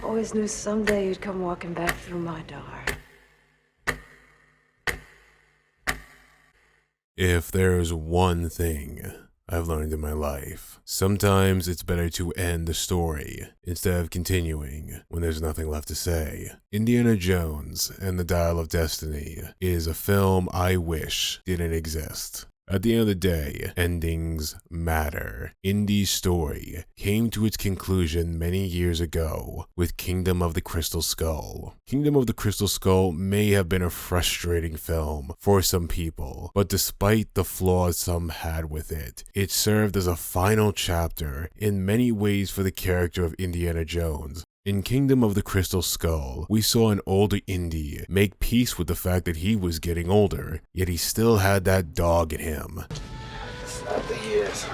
Always knew someday you'd come walking back through my door. If there's one thing I've learned in my life, sometimes it's better to end the story instead of continuing when there's nothing left to say. Indiana Jones and the Dial of Destiny is a film I wish didn't exist. At the end of the day, endings matter. Indy's story came to its conclusion many years ago with Kingdom of the Crystal Skull. Kingdom of the Crystal Skull may have been a frustrating film for some people, but despite the flaws some had with it, it served as a final chapter in many ways for the character of Indiana Jones. In Kingdom of the Crystal Skull, we saw an older Indy make peace with the fact that he was getting older, yet he still had that dog in him. It's not the years,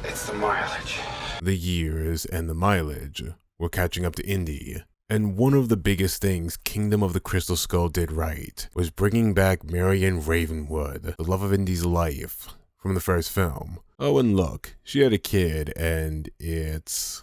it's the mileage. The years and the mileage were catching up to Indy. And one of the biggest things Kingdom of the Crystal Skull did right was bringing back Marion Ravenwood, the love of Indy's life, from the first film. Oh, and look, she had a kid, and it's...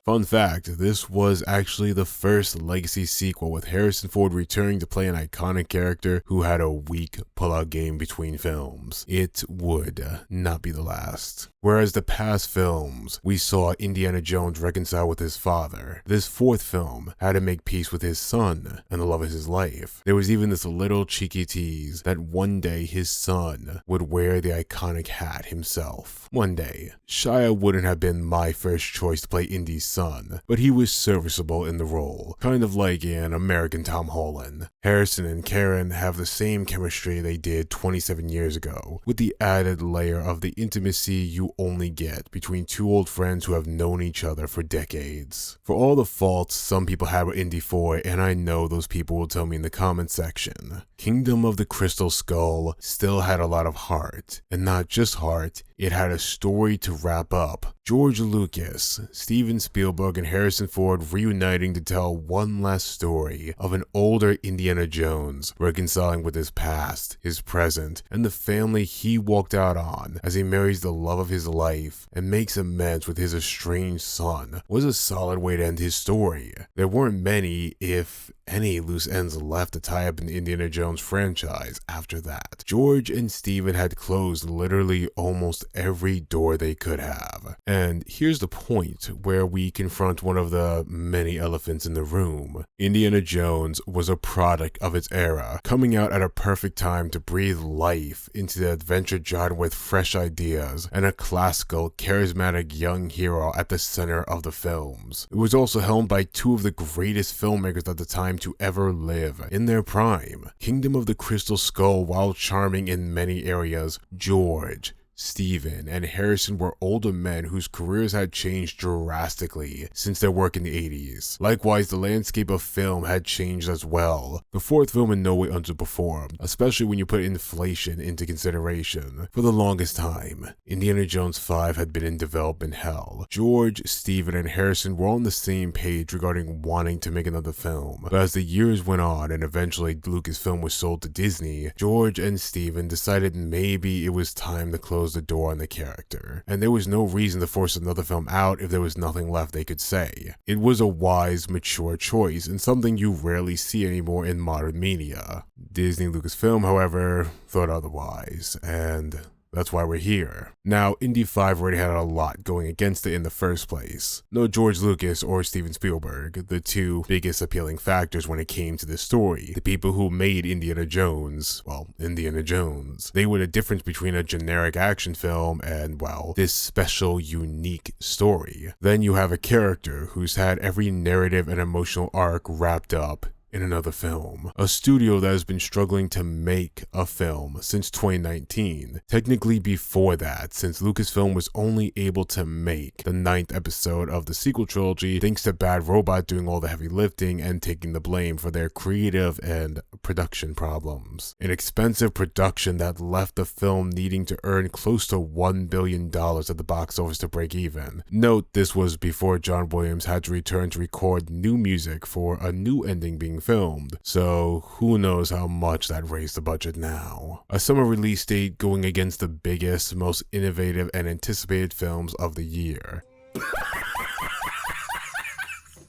Fun fact, this was actually the first legacy sequel with Harrison Ford returning to play an iconic character who had a weak pullout game between films. It would not be the last. Whereas the past films, we saw Indiana Jones reconcile with his father. This fourth film had to make peace with his son and the love of his life. There was even this little cheeky tease that one day his son would wear the iconic hat himself. One day. Shia wouldn't have been my first choice to play Indy's son, but he was serviceable in the role, kind of like an American Tom Holland. Harrison and Karen have the same chemistry they did 27 years ago, with the added layer of the intimacy you only get between two old friends who have known each other for decades. For all the faults some people have with Indy 4, and I know those people will tell me in the comment section, Kingdom of the Crystal Skull still had a lot of heart, and not just heart, it had a story to wrap up. George Lucas, Steven Spielberg, and Harrison Ford reuniting to tell one last story of an older Indiana Jones reconciling with his past, his present, and the family he walked out on as he marries the love of his life and makes amends with his estranged son was a solid way to end his story. There weren't many, if any, loose ends left to tie up in the Indiana Jones franchise after that. George and Steven had closed literally almost every door they could have. And here's the point where we confront one of the many elephants in the room. Indiana Jones was a product of its era, coming out at a perfect time to breathe life into the adventure genre with fresh ideas and a classical, charismatic young hero at the center of the films. It was also helmed by two of the greatest filmmakers at the time to ever live, in their prime. Kingdom of the Crystal Skull, while charming in many areas, George, Steven, and Harrison were older men whose careers had changed drastically since their work in the 80s. Likewise, the landscape of film had changed as well. The fourth film in no way underperformed, especially when you put inflation into consideration. For the longest time, Indiana Jones 5 had been in development hell. George, Steven, and Harrison were on the same page regarding wanting to make another film, but as the years went on and eventually Lucasfilm was sold to Disney, George and Steven decided maybe it was time to close the door on the character, and there was no reason to force another film out if there was nothing left they could say. It was a wise, mature choice, and something you rarely see anymore in modern media. Disney Lucasfilm, however, thought otherwise, and that's why we're here. Now, Indy 5 already had a lot going against it in the first place. No George Lucas or Steven Spielberg, the two biggest appealing factors when it came to this story. The people who made Indiana Jones, well, Indiana Jones. They were the difference between a generic action film and, well, this special, unique story. Then you have a character who's had every narrative and emotional arc wrapped up in another film. A studio that has been struggling to make a film since 2019. Technically before that, since Lucasfilm was only able to make the 9th episode of the sequel trilogy thanks to Bad Robot doing all the heavy lifting and taking the blame for their creative and production problems. An expensive production that left the film needing to earn close to $1 billion at the box office to break even. Note, this was before John Williams had to return to record new music for a new ending being filmed, so who knows how much that raised the budget now. A summer release date going against the biggest, most innovative and anticipated films of the year.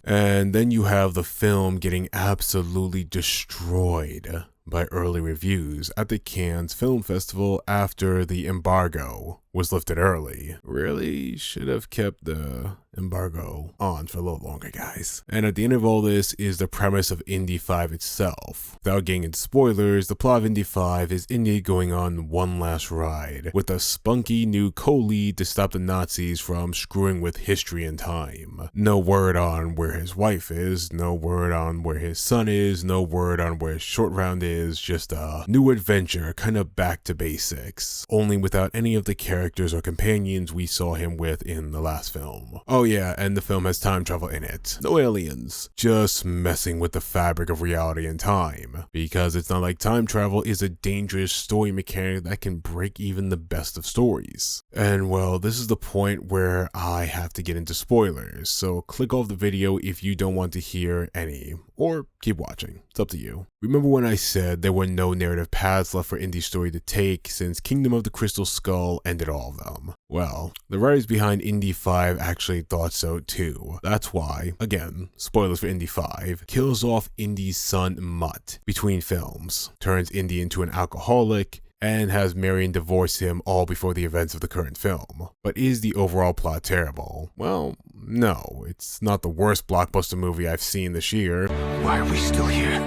And then you have the film getting absolutely destroyed by early reviews at the Cannes Film Festival after the embargo was lifted early. Really should have kept the embargo on for a little longer, guys. And at the end of all this is the premise of Indy 5 itself. Without getting into spoilers, the plot of Indy 5 is Indy going on one last ride with a spunky new co-lead to stop the Nazis from screwing with history and time. No word on where his wife is, no word on where his son is, no word on where his short round is, just a new adventure, kind of back to basics. Only without any of the characters or companions we saw him with in the last film. Oh yeah, and the film has time travel in it. No aliens, just messing with the fabric of reality and time. Because it's not like time travel is a dangerous story mechanic that can break even the best of stories. And well, this is the point where I have to get into spoilers, so click off the video if you don't want to hear any, or keep watching, it's up to you. Remember when I said there were no narrative paths left for Indy's story to take since Kingdom of the Crystal Skull ended all of them? Well, the writers behind Indy 5 actually thought so too. That's why, again, spoilers for Indy 5, kills off Indy's son Mutt between films, turns Indy into an alcoholic, and has Marion divorce him all before the events of the current film. But is the overall plot terrible? Well, no, it's not the worst blockbuster movie I've seen this year. Why are we still here?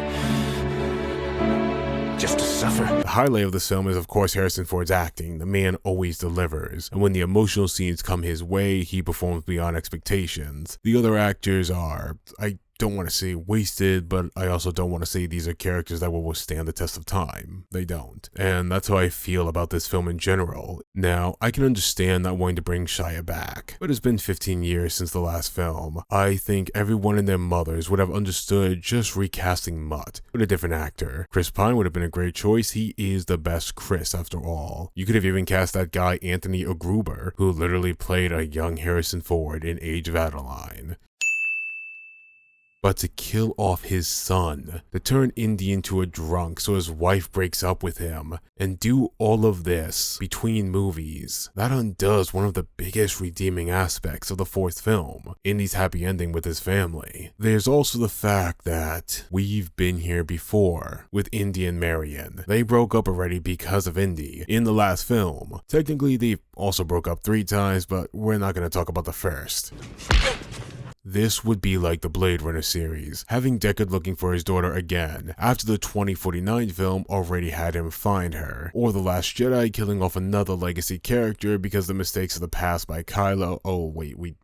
Just to suffer? The highlight of this film is of course Harrison Ford's acting. The man always delivers, and when the emotional scenes come his way, he performs beyond expectations. The other actors are, I don't want to say wasted, but I also don't want to say these are characters that will withstand the test of time. They don't. And that's how I feel about this film in general. Now, I can understand not wanting to bring Shia back, but it's been 15 years since the last film. I think everyone and their mothers would have understood just recasting Mutt with a different actor. Chris Pine would have been a great choice. He is the best Chris after all. You could have even cast that guy Anthony Ogruber, who literally played a young Harrison Ford in Age of Adeline. But to kill off his son, to turn Indy into a drunk so his wife breaks up with him, and do all of this between movies, that undoes one of the biggest redeeming aspects of the fourth film, Indy's happy ending with his family. There's also the fact that we've been here before with Indy and Marion. They broke up already because of Indy in the last film. Technically, they also broke up 3 times, but we're not going to talk about the first. This would be like the Blade Runner series, having Deckard looking for his daughter again, after the 2049 film already had him find her, or The Last Jedi killing off another legacy character because the mistakes of the past by Kylo. Oh wait, we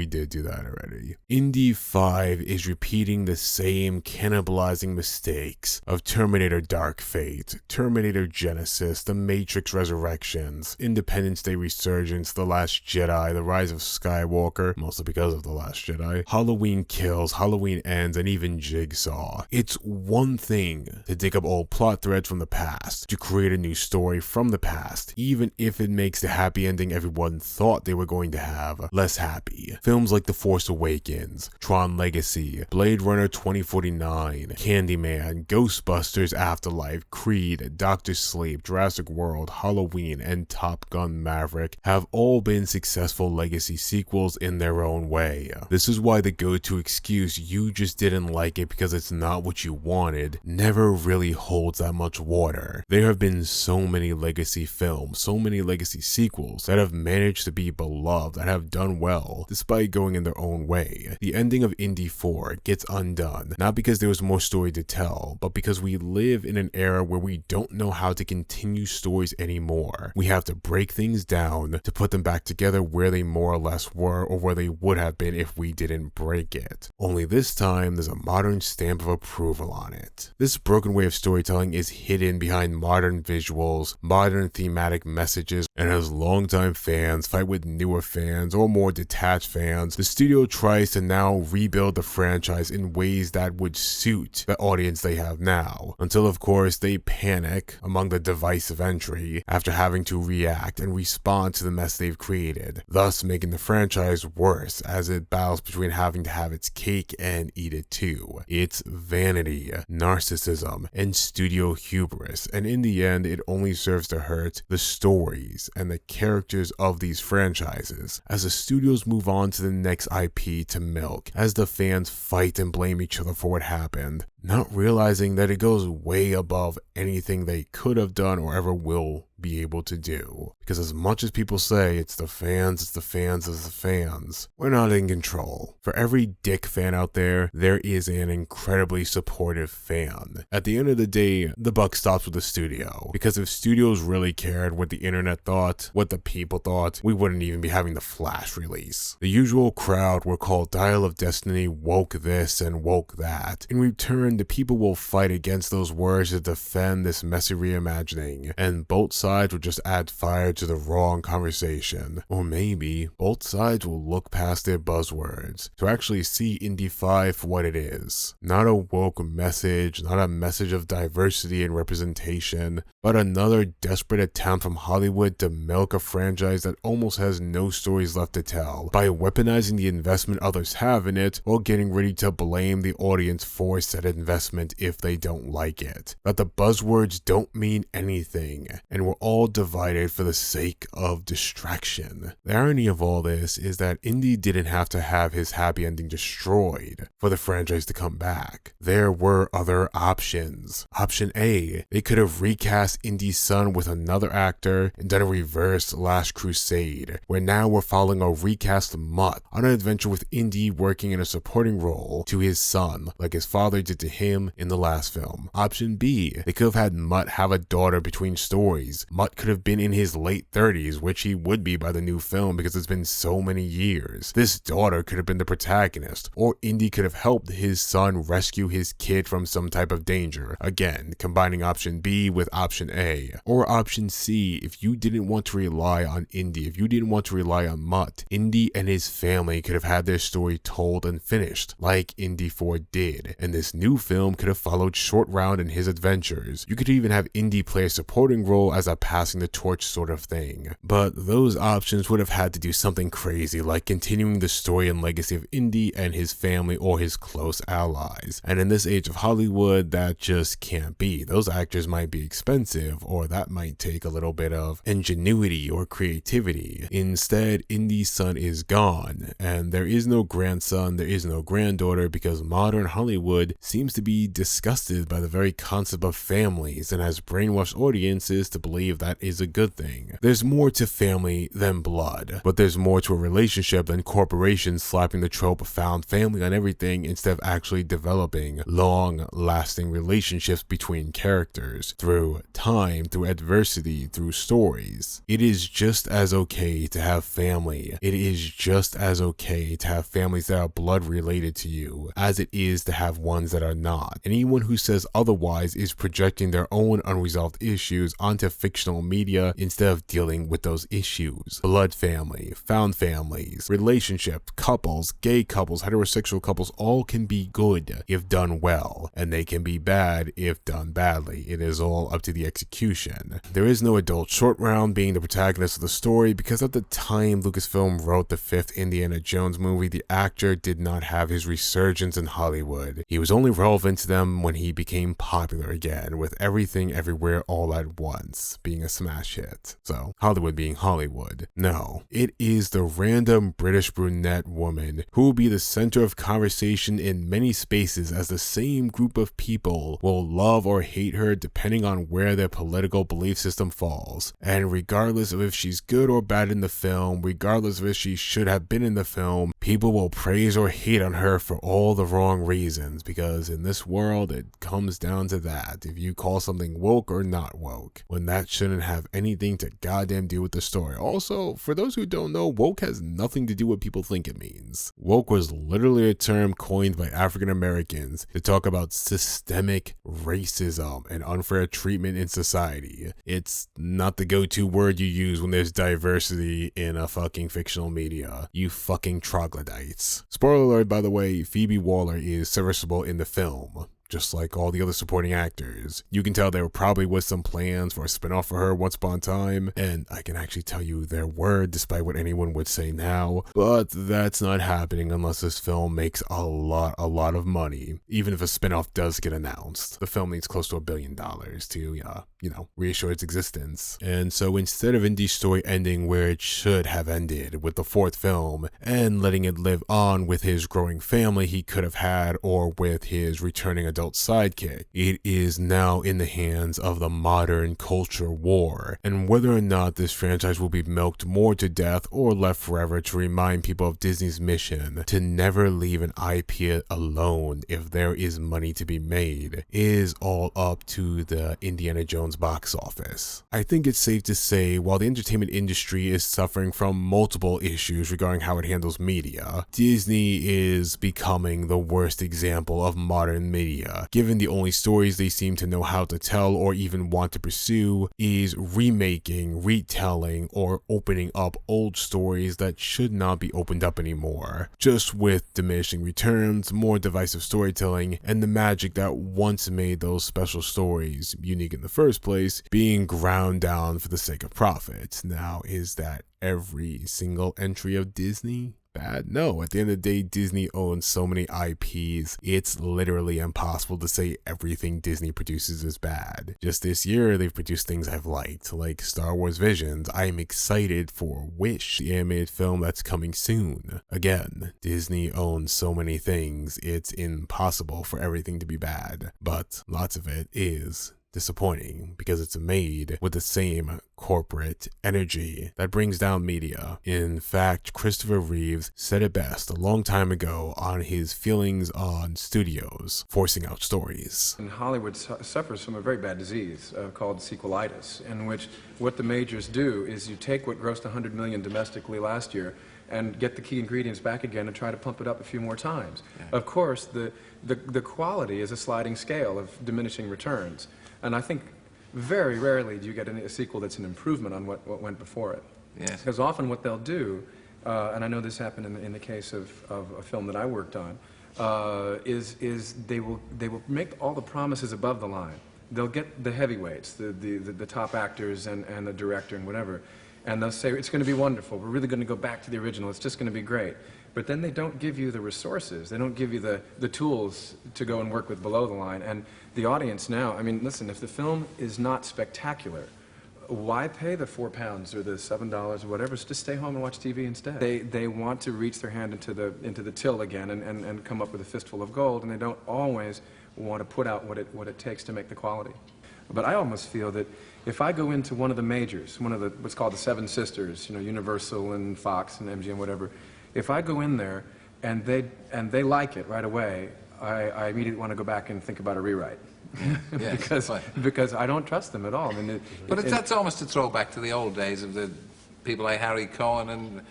did do that already. Indy 5 is repeating the same cannibalizing mistakes of Terminator Dark Fate, Terminator Genesis, The Matrix Resurrections, Independence Day Resurgence, The Last Jedi, The Rise of Skywalker, mostly because of The Last Jedi, Halloween Kills, Halloween Ends, and even Jigsaw. It's one thing to dig up old plot threads from the past, to create a new story from the past, even if it makes the happy ending everyone thought they were going to have less happy. Films like The Force Awakens, Tron Legacy, Blade Runner 2049, Candyman, Ghostbusters Afterlife, Creed, Doctor Sleep, Jurassic World, Halloween, and Top Gun Maverick have all been successful legacy sequels in their own way. This is why the go-to excuse "you just didn't like it because it's not what you wanted" never really holds that much water. There have been so many legacy films, so many legacy sequels that have managed to be beloved, that have done well, despite going in their own way. The ending of Indy 4 gets undone, not because there was more story to tell, but because we live in an era where we don't know how to continue stories anymore. We have to break things down to put them back together where they more or less were, or where they would have been if we didn't break it. Only this time, there's a modern stamp of approval on it. This broken way of storytelling is hidden behind modern visuals, modern thematic messages, and as longtime fans fight with newer fans or more detached fans, the studio tries to now rebuild the franchise in ways that would suit the audience they have now, until of course they panic among the divisive entry after having to react and respond to the mess they've created, thus making the franchise worse as it battles between having to have its cake and eat it too. It's vanity, narcissism, and studio hubris, and in the end it only serves to hurt the stories stories and the characters of these franchises as the studios move on to the next IP to milk, as the fans fight and blame each other for what happened, not realizing that it goes way above anything they could have done or ever will be able to do. Because as much as people say it's the fans, it's the fans, it's the fans, we're not in control. For every dick fan out there, there is an incredibly supportive fan. At the end of the day, the buck stops with the studio. Because if studios really cared what the internet thought, what the people thought, we wouldn't even be having the Flash release. The usual crowd were called Dial of Destiny, woke this and woke that. In return, the people will fight against those words to defend this messy reimagining, and both sides will just add fire to the wrong conversation. Or maybe both sides will look past their buzzwords to actually see Indy 5 for what it is. Not a woke message, not a message of diversity and representation, but another desperate attempt from Hollywood to milk a franchise that almost has no stories left to tell by weaponizing the investment others have in it while getting ready to blame the audience for said investment if they don't like it. That the buzzwords don't mean anything, and we're all divided for the sake of distraction. The irony of all this is that Indy didn't have to have his happy ending destroyed for the franchise to come back. There were other options. Option A, they could have recast Indy's son with another actor and done a reverse Last Crusade, where now we're following a recast Mutt on an adventure with Indy working in a supporting role to his son, like his father did to him in the last film. Option B, they could have had Mutt have a daughter between stories. Mutt could have been in his late 30s, which he would be by the new film because it's been so many years. This daughter could have been the protagonist, or Indy could have helped his son rescue his kid from some type of danger. Again, combining option B with option A. Or option C, if you didn't want to rely on Indy, if you didn't want to rely on Mutt, Indy and his family could have had their story told and finished, like Indy 4 did, and this new film could have followed Short Round and his adventures. You could even have Indy play a supporting role as a passing the torch sort of thing. But those options would have had to do something crazy, like continuing the story and legacy of Indy and his family or his close allies. And in this age of Hollywood, that just can't be. Those actors might be expensive, or that might take a little bit of ingenuity or creativity. Instead, Indy's son is gone, and there is no grandson, there is no granddaughter, because modern Hollywood seems to be disgusted by the very concept of families and has brainwashed audiences to believe that is a good thing. There's more to family than blood, but there's more to a relationship than corporations slapping the trope of found family on everything instead of actually developing long-lasting relationships between characters through time, through adversity, through stories. It is just as okay to have family. It is just as okay to have families that are blood related to you as it is to have ones that are not. Anyone who says otherwise is projecting their own unresolved issues onto fictional media instead of dealing with those issues. Blood family, found families, relationships, couples, gay couples, heterosexual couples, all can be good if done well, and they can be bad if done badly. It is all up to the execution. There is no adult Short Round being the protagonist of the story because at the time Lucasfilm wrote the 5th Indiana Jones movie, the actor did not have his resurgence in Hollywood. He was only relevant to them when he became popular again, with Everything Everywhere All at Once being a smash hit. So, Hollywood being Hollywood. No, it is the random British brunette woman who will be the center of conversation in many spaces, as the same group of people will love or hate her depending on where their political belief system falls. And regardless of if she's good or bad in the film, regardless of if she should have been in the film, people will praise or hate on her for all the wrong reasons, because in this world it comes down to that. If you call something woke or not woke, when that shouldn't have anything to goddamn do with the story. Also, for those who don't know, woke has nothing to do with what people think it means. Woke was literally a term coined by African Americans to talk about systemic racism and unfair treatment in society. It's not the go-to word you use when there's diversity in a fucking fictional media, you fucking troglodytes. Spoiler alert, by the way, Phoebe Waller is serviceable in the film. just like all the other supporting actors. You can tell there probably was some plans for a spinoff for her once upon a time, and I can actually tell you there were, despite what anyone would say now, but that's not happening unless this film makes a lot of money. Even if a spinoff does get announced, the film needs close to $1 billion to, reassure its existence. And so instead of Indy's story ending where it should have ended, with the fourth film, and letting it live on with his growing family he could have had, or with his returning adult sidekick, it is now in the hands of the modern culture war. And whether or not this franchise will be milked more to death or left forever to remind people of Disney's mission to never leave an IP alone if there is money to be made, is all up to the Indiana Jones box office. I think it's safe to say while the entertainment industry is suffering from multiple issues regarding how it handles media, Disney is becoming the worst example of modern media, given the only stories they seem to know how to tell or even want to pursue is remaking, retelling, or opening up old stories that should not be opened up anymore, just with diminishing returns, more divisive storytelling, and the magic that once made those special stories unique in the first place being ground down for the sake of profit. Now, is that every single entry of Disney bad? No, at the end of the day, Disney owns so many IPs, it's literally impossible to say everything Disney produces is bad. Just this year, they've produced things I've liked, like Star Wars Visions. I am excited for Wish, the animated film that's coming soon. Again, Disney owns so many things, it's impossible for everything to be bad, but lots of it is disappointing because it's made with the same corporate energy that brings down media. In fact, Christopher Reeves said it best a long time ago on his feelings on studios forcing out stories. And Hollywood suffers from a very bad disease called sequelitis, in which what the majors do is you take what grossed $100 million domestically last year and get the key ingredients back again and try to pump it up a few more times. Yeah. Of course, the quality is a sliding scale of diminishing returns. And I think very rarely do you get a sequel that's an improvement on what went before it. Yes. Because often what they'll do, and I know this happened in the case of a film that I worked on, is they will make all the promises above the line. They'll get the heavyweights, the top actors and the director and whatever, and they'll say, it's going to be wonderful, we're really going to go back to the original, it's just going to be great. But then they don't give you the resources, they don't give you the tools to go and work with below the line. And the audience now, I mean, listen, if the film is not spectacular, why pay the £4 or the $7 or whatever? Just stay home and watch TV instead. They want to reach their hand into the till again and come up with a fistful of gold, and they don't always want to put out what it takes to make the quality. But I almost feel that if I go into one of the majors, one of the what's called the Seven Sisters, Universal and Fox and MGM, whatever, if I go in there and they like it right away, I immediately want to go back and think about a rewrite. Yes, because I don't trust them at all. I mean, that's almost a throwback to the old days of the people like Harry Cohen and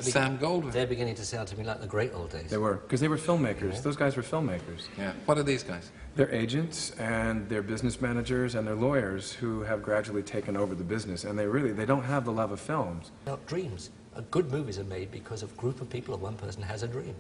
Sam Goldwyn. They're beginning to sound to me like the great old days. They were, because they were filmmakers. Yeah. Those guys were filmmakers. Yeah. What are these guys? They're agents and they're business managers and they're lawyers who have gradually taken over the business, and they don't have the love of films. Now, dreams. Good movies are made because a group of people or one person has a dream.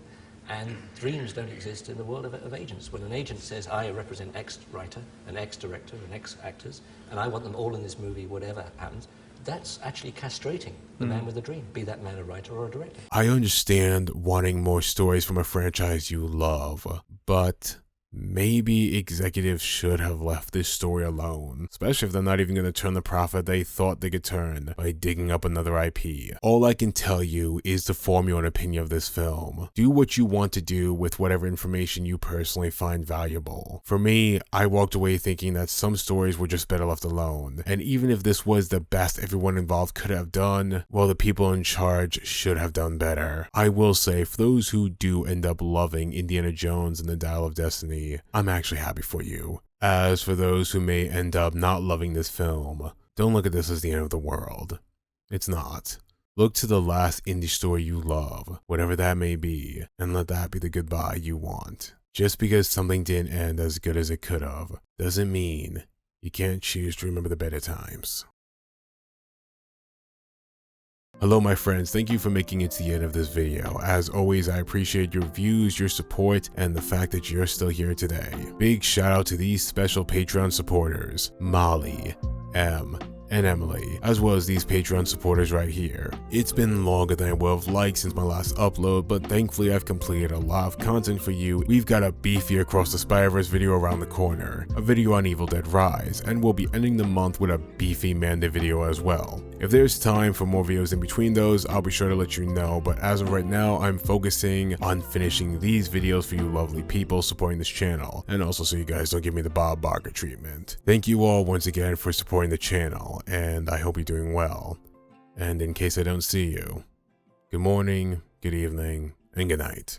And dreams don't exist in the world of agents. When an agent says, I represent X writer, an X director, and X actors, and I want them all in this movie, whatever happens, that's actually castrating the man with a dream, be that man a writer or a director. I understand wanting more stories from a franchise you love, but maybe executives should have left this story alone, especially if they're not even going to turn the profit they thought they could turn by digging up another IP. All I can tell you is to form your own opinion of this film. Do what you want to do with whatever information you personally find valuable. For me, I walked away thinking that some stories were just better left alone, and even if this was the best everyone involved could have done, well, the people in charge should have done better. I will say, for those who do end up loving Indiana Jones and the Dial of Destiny, I'm actually happy for you. As for those who may end up not loving this film, don't look at this as the end of the world. It's not. Look to the last indie story you love, whatever that may be, and let that be the goodbye you want. Just because something didn't end as good as it could have, doesn't mean you can't choose to remember the better times. Hello my friends, thank you for making it to the end of this video. As always, I appreciate your views, your support, and the fact that you're still here today. Big shout out to these special Patreon supporters, Molly, M, and Emily, as well as these Patreon supporters right here. It's been longer than I would have liked since my last upload, but thankfully I've completed a lot of content for you. We've got a beefy Across the Spider-Verse video around the corner, a video on Evil Dead Rise, and we'll be ending the month with a beefy Mandy video as well. If there's time for more videos in between those, I'll be sure to let you know, but as of right now, I'm focusing on finishing these videos for you lovely people supporting this channel, and also so you guys don't give me the Bob Barker treatment. Thank you all once again for supporting the channel, and I hope you're doing well. And in case I don't see you, good morning, good evening, and good night.